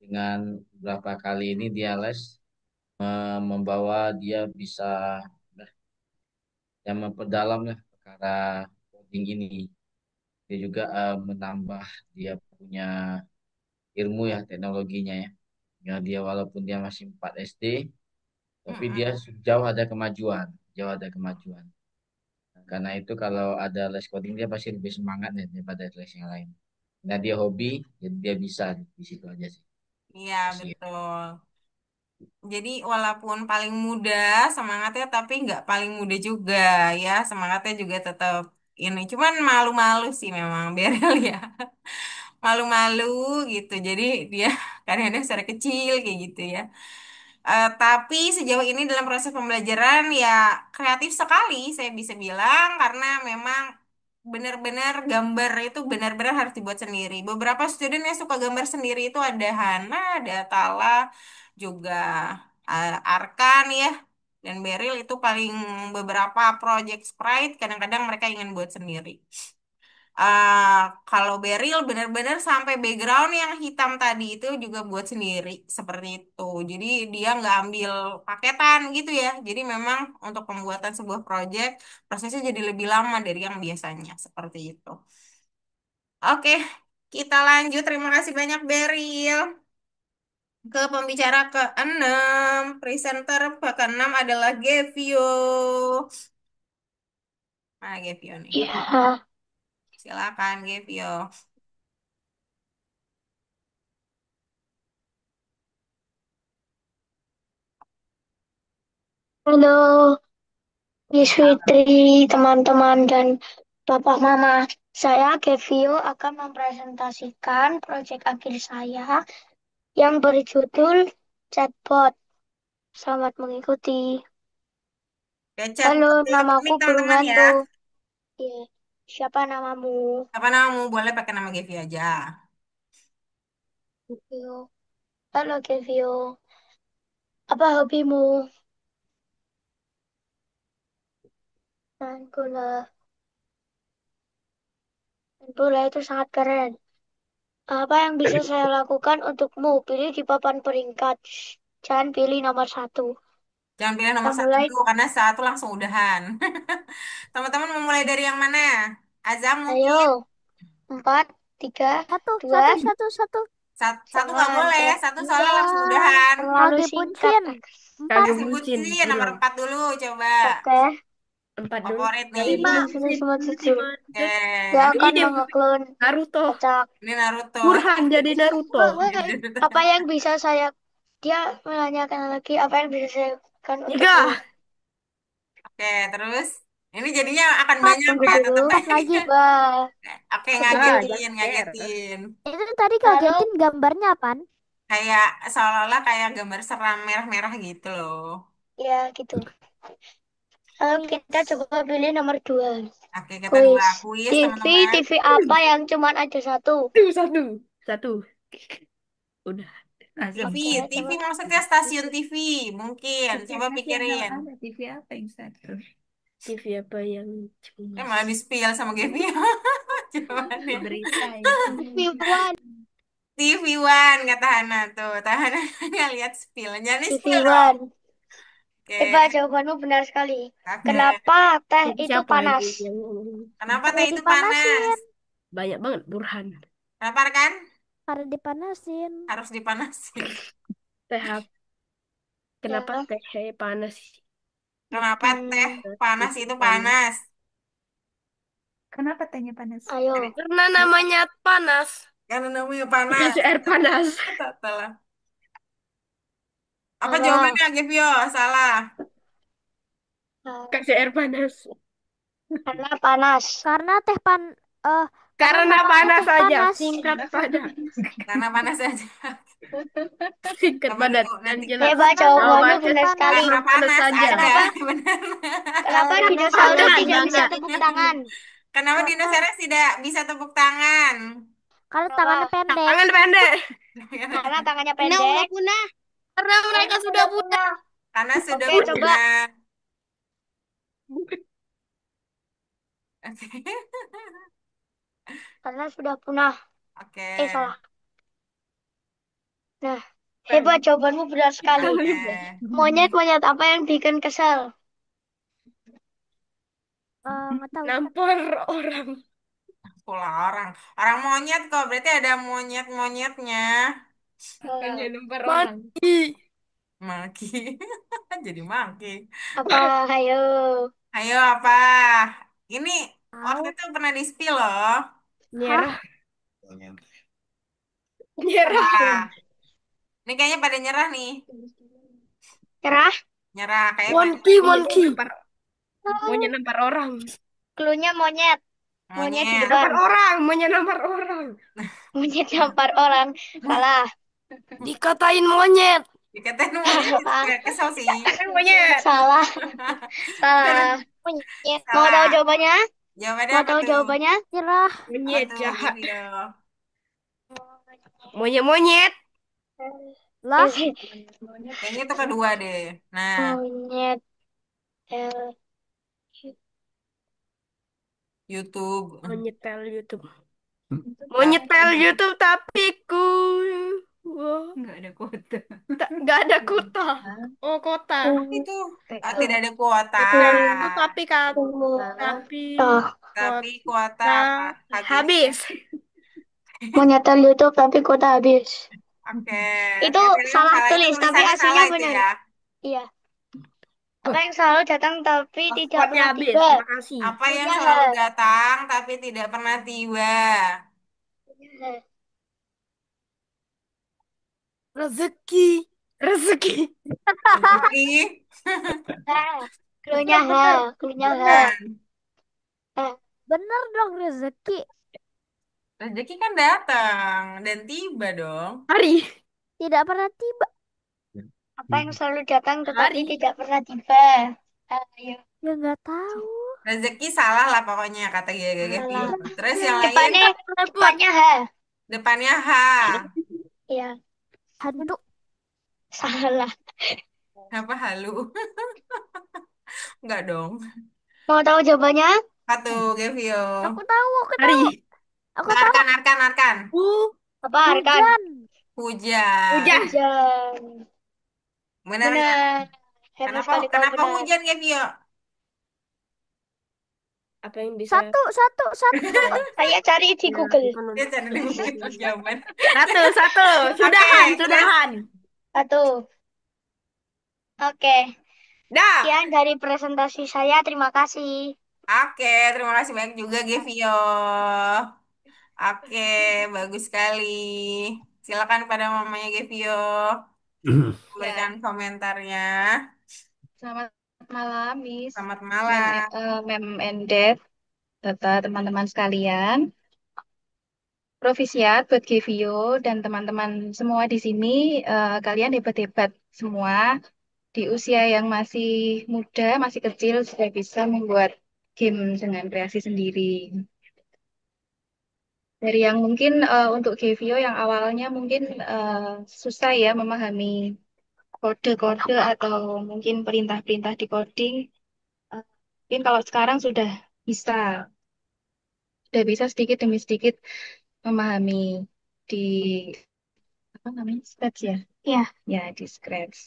dengan beberapa kali ini dia les membawa dia bisa yang memperdalam lah perkara coding ini. Dia juga menambah dia punya ilmu ya teknologinya ya. Ya dia walaupun dia masih 4 SD, tapi dia Mm-mm. jauh ada kemajuan, jauh ada kemajuan. Nah, karena itu kalau ada les coding dia pasti lebih semangat ya daripada les yang lain. Nah dia hobi, jadi dia bisa di situ aja sih. Iya Kasih. betul. Jadi walaupun paling muda semangatnya tapi nggak paling muda juga ya semangatnya juga tetap ini. Cuman malu-malu sih memang Berel ya malu-malu gitu. Jadi dia kadang-kadang secara kecil kayak gitu ya. Tapi sejauh ini dalam proses pembelajaran ya kreatif sekali saya bisa bilang karena memang benar-benar gambar itu benar-benar harus dibuat sendiri. Beberapa student yang suka gambar sendiri itu ada Hana, ada Tala, juga Arkan ya. Dan Beril itu paling beberapa project sprite kadang-kadang mereka ingin buat sendiri. eh Kalau Beril benar-benar sampai background yang hitam tadi itu juga buat sendiri seperti itu. Jadi dia nggak ambil paketan gitu ya. Jadi memang untuk pembuatan sebuah project prosesnya jadi lebih lama dari yang biasanya seperti itu. Oke, kita lanjut. Terima kasih banyak Beril. Ke pembicara ke-6, presenter ke-6 adalah Gevio. Mana Gevio nih? Ya, Silakan Gevio. halo, Miss Ya. Fitri, teman-teman, dan Bapak Mama. Saya Gevio akan mempresentasikan proyek akhir saya yang berjudul Chatbot. Selamat mengikuti. Ya, Halo, chatbot dekat namaku mic Burung teman-teman ya. Hantu. Iya, siapa namamu? Apa namamu? Boleh pakai nama Gevi aja. Gevio. Halo, Gevio. Apa hobimu? Main bola. Main bola itu sangat keren. Apa yang bisa saya lakukan untukmu? Pilih di papan peringkat. Jangan pilih nomor satu. Jangan pilih Kita nomor satu mulai. dulu karena satu langsung udahan. Teman-teman mau mulai dari yang mana? Azam mungkin? Ayo, empat, tiga, Satu, dua, satu, satu, satu. Satu nggak jangan boleh. Satu soalnya langsung Enggak. udahan. terlalu Kage singkat, buncin. Alex. Empat. Kagak bucin Sebutin nomor bilang 4 dulu coba. Oke, empat dulu. Favorit nih. Kagak Lima. sini bucin semua tujuh. lima. Eh, Dia ini akan Ide mengeklon Naruto. acak. ini Naruto. Burhan jadi Naruto. Wait, apa yang bisa saya... Dia menanyakan lagi apa yang bisa saya lakukan untukmu. Tiga. Oke, terus ini jadinya akan Empat, banyak Tunggu ya empat, dulu. tetap. empat lagi. Dua. Oke, Ah, Sedikit. ngagetin, jangan share. ngagetin. Itu tadi Lalu, kagetin gambarnya apaan? Kayak seolah-olah kayak gambar seram merah-merah gitu loh. ya gitu. Lalu kita coba pilih nomor dua. Oke, kita Kuis. dua kuis TV, teman-teman. TV apa yang cuma ada satu? Satu. Satu. Udah. TV, Azam. Oke, TV coba. maksudnya stasiun TV mungkin. Coba TV yang pikirin. ada, TV apa yang satu? TV apa yang cuma Malah di-spill sama Gaby. Coba Di nih. berita itu. TV One. TV One kata Hana tuh. Tahan nggak lihat spill. Jangan di-spill TV dong. One. Coba Oke, jawabanmu benar sekali. oke. Kenapa teh TV itu siapa panas? yang Kenapa Pada teh itu panas? dipanasin. banyak banget Burhan. Kenapa kan? Pada dipanasin. Harus dipanasin. Teh kenapa Ya, teh panas? Kenapa teh panas Itu itu panas. panas? Kenapa tehnya panas? ayo. Karena namanya panas. Karena namanya panas. Dikasih air panas. Salah. Apa Salah. jawabannya, Gevio? Salah. Kasih air panas. Karena panas. Karena eh karena Karena namanya panas teh saja. panas. Singkat padat. Karena panas aja. Singkat Apa padat dulu dan nanti? jelas. Hebat, Karena jawabanmu namanya Jawabannya benar panas. sekali. Karena karena panas panas saja. ada, Kenapa? benar. Kenapa Karena dinosaurus Panas panas. tidak bisa banget. tepuk tangan? Kenapa Karena dinosaurus tidak bisa tepuk tangan? karena tangannya Kenapa? pendek. Tangan pendek. Karena tangannya Karena udah pendek. punah. Karena mereka Karena sudah udah punya. punah. Karena sudah Oke, coba. punah. Oke. Karena sudah punah. Oke. Salah. Nah, hebat, jawabanmu benar sekali. Oke. Monyet-monyet apa yang bikin kesal? Nggak tahu. Nampar orang. Pula orang. Orang monyet kok, berarti ada monyet-monyetnya. Hanya Eh, nampar orang. Maki. Jadi maki. apa? Ayo. Ayo apa? Ini waktu Tahu. itu pernah di-spill loh. Hah? Nyerah. Nyerah. Apa? Ini kayaknya pada nyerah nih. Cerah. Nyerah kayak pada Monkey, nyerah. monkey. Maunya nampar orang. Cluenya monyet. Monyet di Monyet. depan. Nampar orang. Maunya nampar orang. Monyet nampar orang. Salah. Dikatain monyet. Dikatain monyet itu Salah. kayak kesel sih. Monyet. Salah. Salah. Monyet. Mau tahu Salah. jawabannya? Jawabannya Mau apa tahu tuh? jawabannya? Nyerah. Apa Monyet tuh, jahat. Givio? Monyet-monyet. Lah, Kayaknya itu kedua deh. Nah, Monyet. eh, YouTube. Monyetel YouTube. Tapi Monyetel YouTube tapi ku. Wah, nggak ada kuota. nggak ada kota. Oh, kota. Itu tidak ada kuota. Itu tapi tapi Tapi kuota kota apa? Habis. habis. Menyetel YouTube tapi kuota habis. Oke. Itu Ternyata yang salah salah itu tulis, tapi tulisannya salah aslinya itu benar. ya. Iya. Apa yang selalu datang tapi tidak Hotspotnya pernah habis. tiba? Terima kasih. Apa yang Punya selalu hal. datang tapi tidak pernah tiba? Rezeki. Rezeki. Rezeki. Nah, iya cluenya H, bener. cluenya H. Bener. Eh, Bener dong rezeki. Rezeki kan datang dan tiba dong. Hari. Tidak pernah tiba. apa yang selalu datang tetapi Hari. tidak pernah tiba? Ayo. Ya nggak tahu. Rezeki salah lah pokoknya kata Gevio. Salah. Terus yang lain Depannya, depannya H. depannya H. Iya, Hantu. salah. Apa halu? Enggak dong. Mau tahu jawabannya? Satu Gevio. Aku tahu, aku tahu. Hari. Aku tahu. Arkan, arkan, arkan. Apa, Arkan? Hujan. Hujan. Hujan. Hujan. Benar nggak? Benar. Hebat Kenapa sekali kau kenapa benar. hujan Gevio? Apa yang bisa? Satu. Saya cari di Google. Dia cari di Google jawaban. Satu. Sudahan, Oke, sudahan. Satu. Oke. Dah. Sekian dari presentasi saya. Terima kasih. Oke, terima kasih banyak juga Gevio. Oke, bagus sekali. Silakan pada mamanya Gevio Ya, memberikan komentarnya. selamat malam, Miss. Selamat Mem, malam. Mem and Dad, Bapak, teman-teman sekalian. Provisiat buat Gevio dan teman-teman semua di sini. Kalian hebat-hebat semua. Di usia yang masih muda, masih kecil, sudah bisa membuat game dengan kreasi sendiri. Dari yang mungkin untuk Gevio yang awalnya mungkin susah ya memahami kode-kode atau mungkin perintah-perintah di coding. Mungkin kalau sekarang sudah bisa sedikit demi sedikit memahami di apa namanya Scratch ya, Ya. ya di Scratch.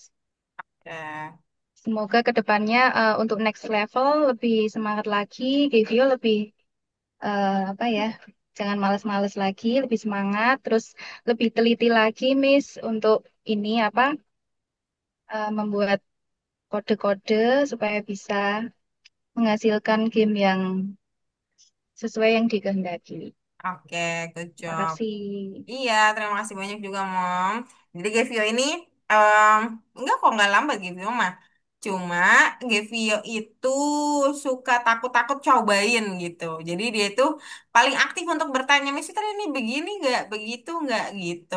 Ya. Semoga kedepannya untuk next level lebih semangat lagi, Gevio lebih apa ya, jangan males-males lagi, lebih semangat, terus lebih teliti lagi, Miss, untuk ini apa membuat kode-kode supaya bisa menghasilkan game yang sesuai yang dikehendaki. Oke, good Terima job. kasih. Iya, terima kasih banyak juga, Mom. Jadi Gevio ini, em, enggak kok, enggak lambat Gevio mah. Cuma Gevio itu suka takut-takut cobain gitu. Jadi dia itu paling aktif untuk bertanya, Mister ini begini nggak, begitu nggak gitu.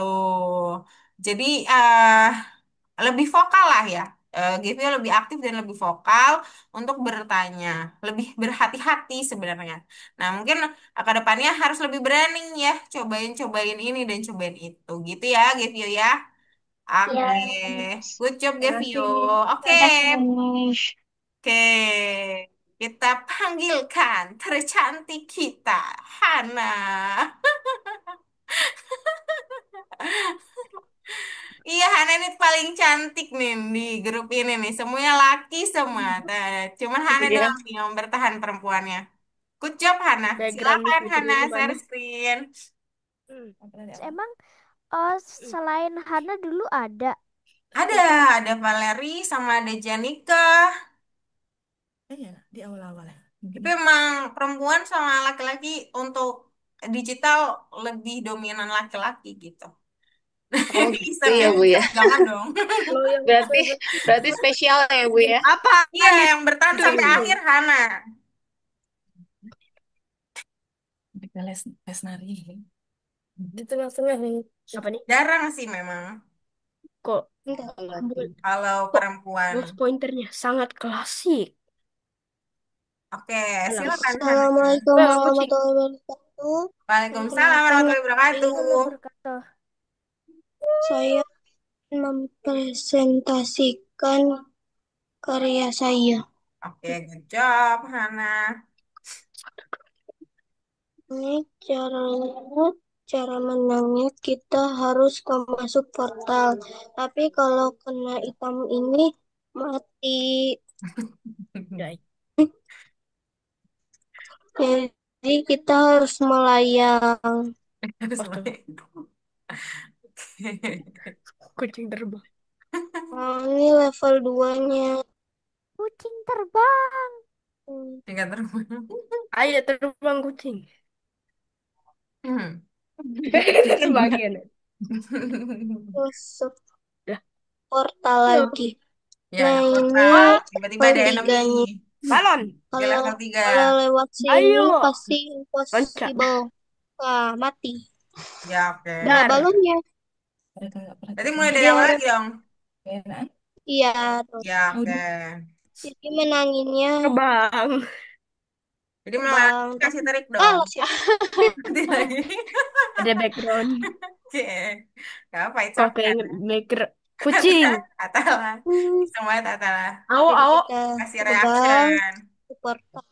Jadi lebih vokal lah ya. Gevio lebih aktif dan lebih vokal untuk bertanya, lebih berhati-hati sebenarnya. Nah mungkin ke depannya harus lebih berani ya, cobain-cobain ini dan cobain itu, gitu ya Gevio ya. Ya, Oke, good job Terima Gevio. kasih. Oke. udah finish. Oke, kita panggilkan tercantik kita, Hana. Iya, Hana ini paling cantik nih di grup ini nih. Semuanya laki semua. Cuman Hana Iya, doang nih yang bertahan perempuannya. Good job, Hana. background Silakan, Hana, Fitrinya share mana? screen. Hmm. Emang selain Hana dulu ada Ada, siapa? ada Valeri sama ada Janika. Iya, di awal-awal ya. Mungkin Tapi ya. emang perempuan sama laki-laki untuk digital lebih dominan laki-laki gitu. Oh gitu Iseng ya ya, Bu ya. jangan dong. Kalau yang Berarti favorite berarti spesial ya Bu ya. Iya, apaan yang bertahan sampai itu? akhir Hana. Kita les nari. Di tengah-tengah nih. Apa nih? Jarang sih memang Kok Enggak bu- kalau kok perempuan. mouse pointernya sangat klasik. Oke, Alam. silakan Hana. Assalamualaikum Kucing. warahmatullahi wabarakatuh. Waalaikumsalam Perkenalkan warahmatullahi nama wabarakatuh. saya. Berkata, Saya mempresentasikan karya saya. Oke, good job Hana. Ini caranya, cara menangnya kita harus masuk portal. Tapi kalau kena item ini mati. Guys, Jadi kita harus melayang. Harus astaga, mulai. Oke. kucing terbang. Nah, ini level 2-nya. kucing terbang. Tingkat terbang. Ayo terbang kucing. Hmm. Terbagian. Masuk Dah. portal Yuk. lagi. Ya, Nah, ada ini portal. Tiba-tiba level ada enemy. 3-nya. Balon. Oke, Kalau level 3. kalau lewat sini Ayo. pasti Loncat. impossible. Wah, mati. Ya, oke. Ada Dar. balonnya. Mereka nggak Berarti perhatikan. mulai Jadi dari awal harus, lagi dong. Enak. iya. Terus. Ya, oke. Aduh. Jadi menanginnya Terbang. Jadi malah terbang. Tapi kasih trik dong. balas ya. Nanti lagi. Ada background. Oke. Gak apa, it's Kok okay. kayak background. Kucing. Atalah. Hmm, Semuanya Atalah. Awo, Jadi awo. kita Kasih terbang reaction. ke portal.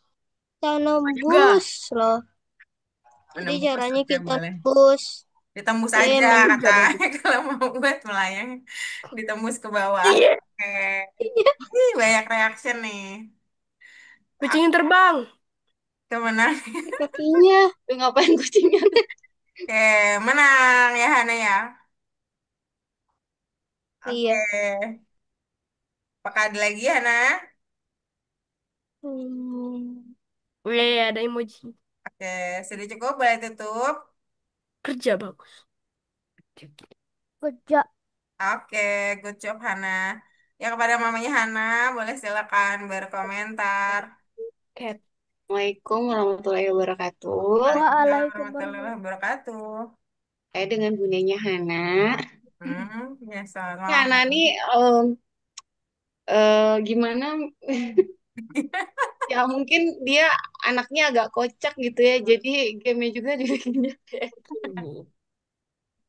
Kita Juga. nembus loh. Jadi Menembus, caranya oke kita boleh. tembus. Ditembus Oke, aja Juga kata bagus. kalau mau buat melayang. Ditembus ke bawah. Iya. Oke. Ih, banyak reaction nih. Kucing yang terbang. Kemenang. kakinya. Tuh, ngapain kucingnya? Oke, menang ya Hana ya. Oke. Iya. Apakah ada lagi Hana? Hmm, Wih, ada emoji. Oke, sudah cukup, boleh tutup. Kerja bagus. Kerja. Oke, good job Hana. Ya kepada mamanya Hana, boleh silakan berkomentar. Cat. Assalamualaikum warahmatullahi wabarakatuh. Waalaikumsalam warahmatullahi Waalaikumsalam. wabarakatuh. Saya dengan bundanya Hana. Ya, selamat Ya, malam. Hana nih gimana? Ya mungkin dia anaknya agak kocak gitu ya. Jadi gamenya juga dibikinnya kayak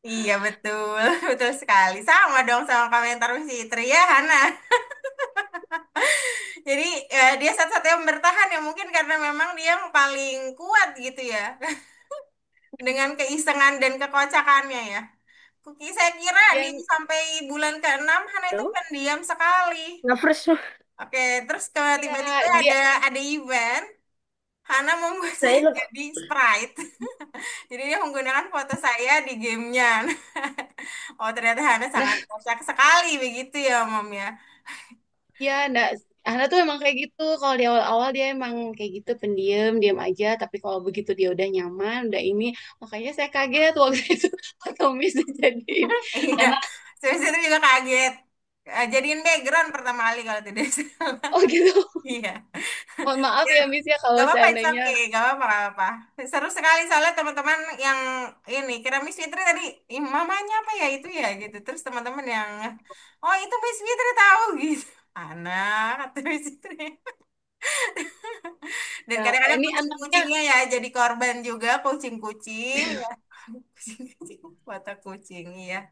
Iya betul, betul sekali. Sama dong sama komentar Miss Fitri ya, Hana. Jadi dia satu-satunya yang bertahan ya mungkin karena memang dia yang paling kuat gitu ya. Dengan keisengan dan kekocakannya ya. Kuki saya kira di yang sampai bulan ke-6 Hana itu Tuh. pendiam sekali. Nggak fresh tuh. Oke, terus ke ya tiba-tiba dia ada event, Hana membuat Saya saya ingat. jadi sprite. Jadi dia menggunakan foto saya di gamenya. Oh ternyata Hana sangat nah kocak sekali begitu ya, Mom ya. ya enggak Hana tuh emang kayak gitu. Kalau di awal-awal dia emang kayak gitu pendiam, diam aja. Tapi kalau begitu dia udah nyaman, udah ini, makanya saya kaget waktu itu waktu Miss dijadiin Iya, karena saya itu juga kaget. Jadiin background pertama kali kalau tidak salah. Oh gitu. Iya. Mohon maaf Ya, ya Miss ya kalau gak apa-apa, it's seandainya. okay, gak apa-apa, gak apa-apa. Seru sekali soalnya teman-teman yang ini kira Miss Fitri tadi, "Ih, mamanya apa ya itu ya gitu." Terus teman-teman yang, "Oh itu Miss Fitri tahu," gitu. Anak kata Miss Fitri. Dan Nah, kadang-kadang ini anaknya kucing-kucingnya ya jadi korban juga, kucing-kucing ya. Kucing-kucing mata kucing ya.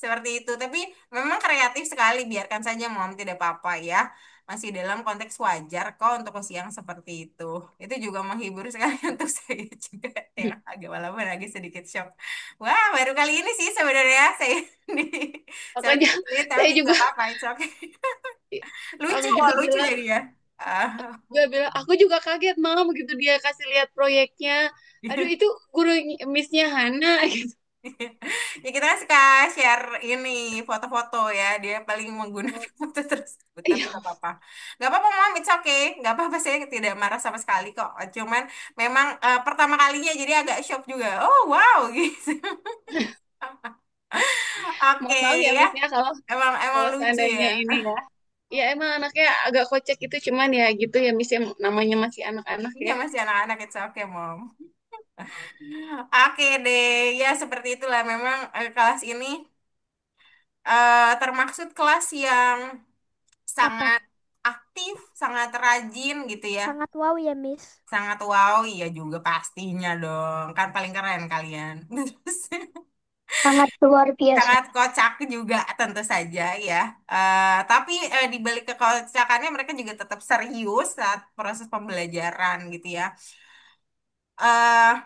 Seperti itu. Tapi memang kreatif sekali, biarkan saja Mom, tidak apa-apa ya. Masih dalam konteks wajar kok untuk usia yang seperti itu. Itu juga menghibur sekali untuk saya juga ya. Agak walaupun agak sedikit shock. Wah, baru kali ini sih sebenarnya saya di makanya seperti ini, tapi saya juga nggak apa-apa, it's okay. aku Lucu juga kok, lucu bilang jadi ya. Ah. aku juga kaget Mam begitu dia kasih lihat proyeknya. Aduh itu guru Missnya Hana gitu. Ya kita kan suka share ini foto-foto ya. Dia paling menggunakan foto tersebut. Tapi Iya, nggak apa-apa. Nggak apa-apa Mom, it's okay. Nggak apa-apa, saya tidak marah sama sekali kok. Cuman memang pertama kalinya jadi agak shock juga. Oh wow gitu. Oke mohon maaf ya ya. Missnya kalau Emang kalau lucu seandainya ya. ini ya. Ya emang anaknya agak kocak itu cuman ya gitu ya Miss ya namanya masih anak-anak Iya ya. masih anak-anak, it's okay Mom. Oke deh, ya seperti itulah memang kelas ini termaksud kelas yang Apa? sangat aktif, sangat rajin gitu ya. Sangat wow ya, Miss. Sangat wow, iya juga pastinya dong. Kan paling keren kalian. Terus Sangat luar biasa. sangat kocak juga tentu saja ya. Tapi di balik kekocakannya mereka juga tetap serius saat proses pembelajaran gitu ya.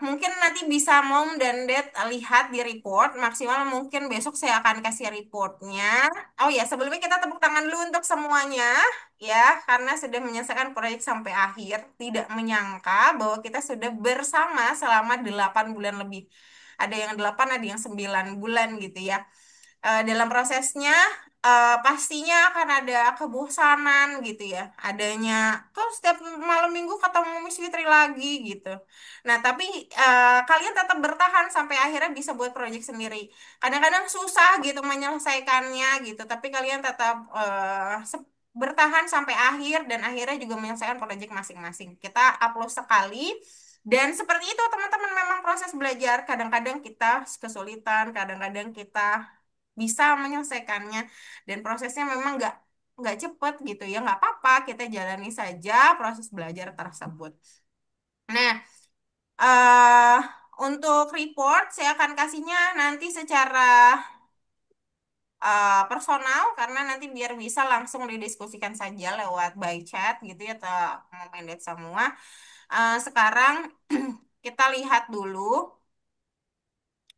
Mungkin nanti bisa Mom dan Dad lihat di report. Maksimal mungkin besok saya akan kasih reportnya. Oh ya, sebelumnya kita tepuk tangan dulu untuk semuanya ya, karena sudah menyelesaikan proyek sampai akhir. Tidak menyangka bahwa kita sudah bersama selama 8 bulan lebih. Ada yang 8, ada yang 9 bulan gitu ya. Dalam prosesnya pastinya akan ada kebosanan gitu ya. Adanya kok setiap malam minggu ketemu Miss Fitri lagi gitu. Nah, tapi kalian tetap bertahan sampai akhirnya bisa buat project sendiri. Kadang-kadang susah gitu menyelesaikannya gitu, tapi kalian tetap bertahan sampai akhir dan akhirnya juga menyelesaikan project masing-masing. Kita upload sekali. Dan seperti itu teman-teman, memang proses belajar kadang-kadang kita kesulitan, kadang-kadang kita bisa menyelesaikannya, dan prosesnya memang nggak cepet gitu ya, nggak apa-apa, kita jalani saja proses belajar tersebut. Nah, eh untuk report saya akan kasihnya nanti secara personal, karena nanti biar bisa langsung didiskusikan saja lewat by chat gitu ya, atau mau mandat semua. Sekarang kita lihat dulu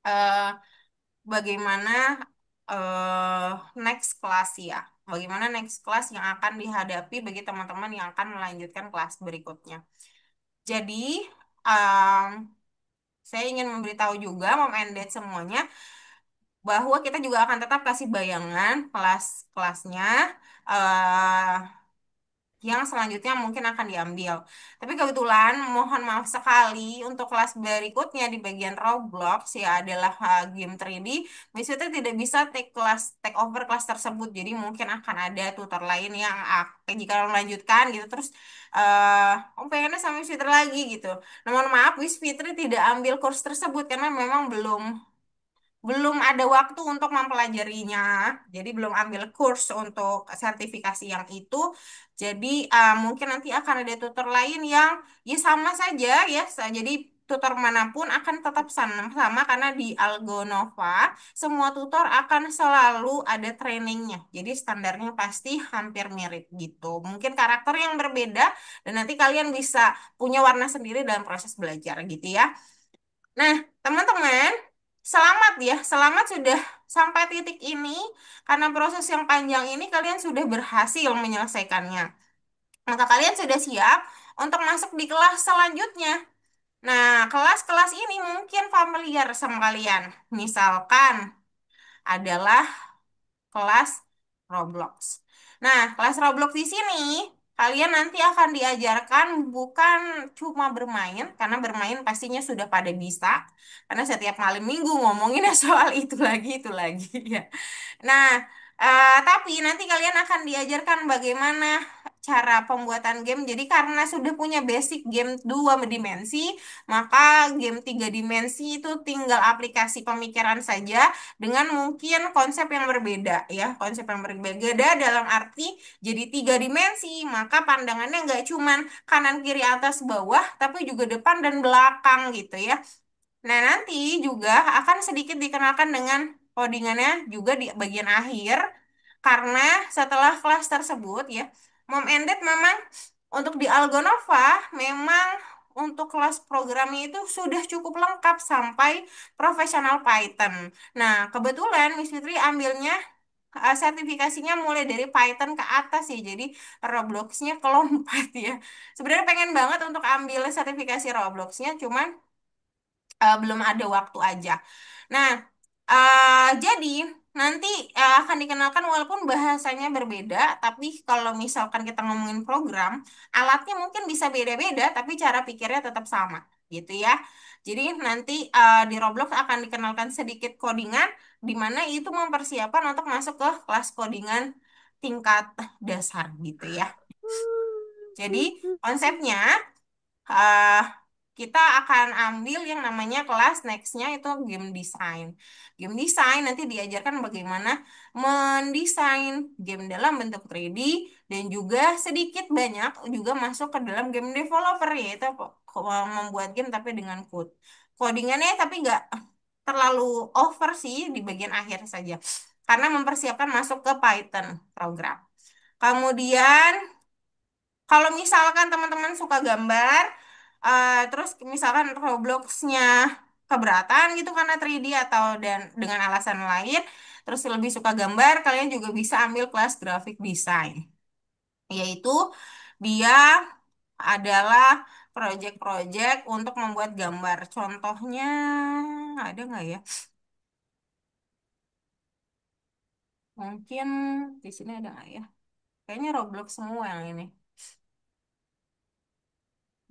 eh, bagaimana eh next class ya. Bagaimana next class yang akan dihadapi bagi teman-teman yang akan melanjutkan kelas berikutnya. Jadi, em, saya ingin memberitahu juga, Mom and Dad semuanya, bahwa kita juga akan tetap kasih bayangan kelas-kelasnya eh yang selanjutnya mungkin akan diambil. Tapi kebetulan mohon maaf sekali untuk kelas berikutnya di bagian Roblox ya, adalah game 3D. Miss Fitri tidak bisa take over kelas tersebut. Jadi mungkin akan ada tutor lain yang jika melanjutkan gitu, terus pengennya sama Miss Fitri lagi gitu. Nah, mohon maaf Miss Fitri tidak ambil course tersebut karena memang belum belum ada waktu untuk mempelajarinya. Jadi belum ambil kurs untuk sertifikasi yang itu. Jadi mungkin nanti akan ada tutor lain yang ya sama saja ya. Jadi tutor manapun akan tetap sama karena di Algonova semua tutor akan selalu ada trainingnya. Jadi standarnya pasti hampir mirip gitu. Mungkin karakter yang berbeda dan nanti kalian bisa punya warna sendiri dalam proses belajar gitu ya. Nah, teman-teman, selamat ya, selamat sudah sampai titik ini. Karena proses yang panjang ini kalian sudah berhasil menyelesaikannya. Maka kalian sudah siap untuk masuk di kelas selanjutnya. Nah, kelas-kelas ini mungkin familiar sama kalian. Misalkan adalah kelas Roblox. Nah, kelas Roblox di sini kalian nanti akan diajarkan bukan cuma bermain, karena bermain pastinya sudah pada bisa, karena setiap malam minggu ngomonginnya soal itu lagi ya. Nah, Tapi nanti kalian akan diajarkan bagaimana cara pembuatan game. Jadi karena sudah punya basic game dua dimensi, maka game tiga dimensi itu tinggal aplikasi pemikiran saja dengan mungkin konsep yang berbeda ya. Konsep yang berbeda dalam arti jadi tiga dimensi, maka pandangannya nggak cuman kanan, kiri, atas, bawah, tapi juga depan dan belakang gitu ya. Nah, nanti juga akan sedikit dikenalkan dengan codingannya juga di bagian akhir, karena setelah kelas tersebut ya, Mom and Dad memang untuk di Algonova memang untuk kelas programnya itu sudah cukup lengkap sampai profesional Python. Nah, kebetulan Miss Fitri ambilnya sertifikasinya mulai dari Python ke atas ya, jadi Robloxnya kelompat ya. Sebenarnya pengen banget untuk ambil sertifikasi Robloxnya, cuman belum ada waktu aja. Nah, jadi nanti akan dikenalkan walaupun bahasanya berbeda, tapi kalau misalkan kita ngomongin program, alatnya mungkin bisa beda-beda, tapi cara pikirnya tetap sama, gitu ya. Jadi nanti di Roblox akan dikenalkan sedikit codingan, di mana itu mempersiapkan untuk masuk ke kelas codingan tingkat dasar, gitu ya. Jadi konsepnya eh kita akan ambil yang namanya kelas nextnya itu game design. Game design nanti diajarkan bagaimana mendesain game dalam bentuk 3D dan juga sedikit banyak juga masuk ke dalam game developer yaitu membuat game tapi dengan code. Codingannya tapi nggak terlalu over sih di bagian akhir saja karena mempersiapkan masuk ke Python program. Kemudian kalau misalkan teman-teman suka gambar, terus misalkan Robloxnya keberatan gitu karena 3D atau dan dengan alasan lain, terus lebih suka gambar, kalian juga bisa ambil kelas graphic design, yaitu dia adalah project-project untuk membuat gambar. Contohnya ada nggak ya? Mungkin di sini ada nggak ya? Kayaknya Roblox semua yang ini.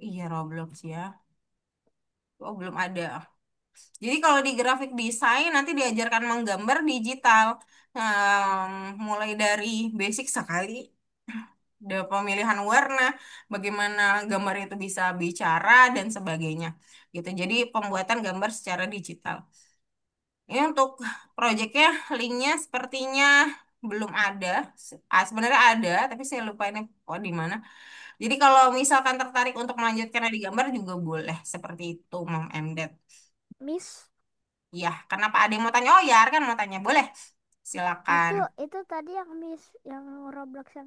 Iya Roblox ya. Oh belum ada. Jadi kalau di grafik desain nanti diajarkan menggambar digital. Mulai dari basic sekali, pemilihan warna, bagaimana gambar itu bisa bicara dan sebagainya. Gitu. Jadi pembuatan gambar secara digital. Ini untuk proyeknya linknya sepertinya belum ada. Sebenarnya ada, tapi saya lupa ini di mana. Jadi kalau misalkan tertarik untuk melanjutkan di gambar juga boleh seperti itu, Mom Emdet. Miss, Iya, kenapa ada yang mau tanya? Oh ya, kan mau tanya. Boleh. itu Silakan. itu tadi yang Miss yang Roblox yang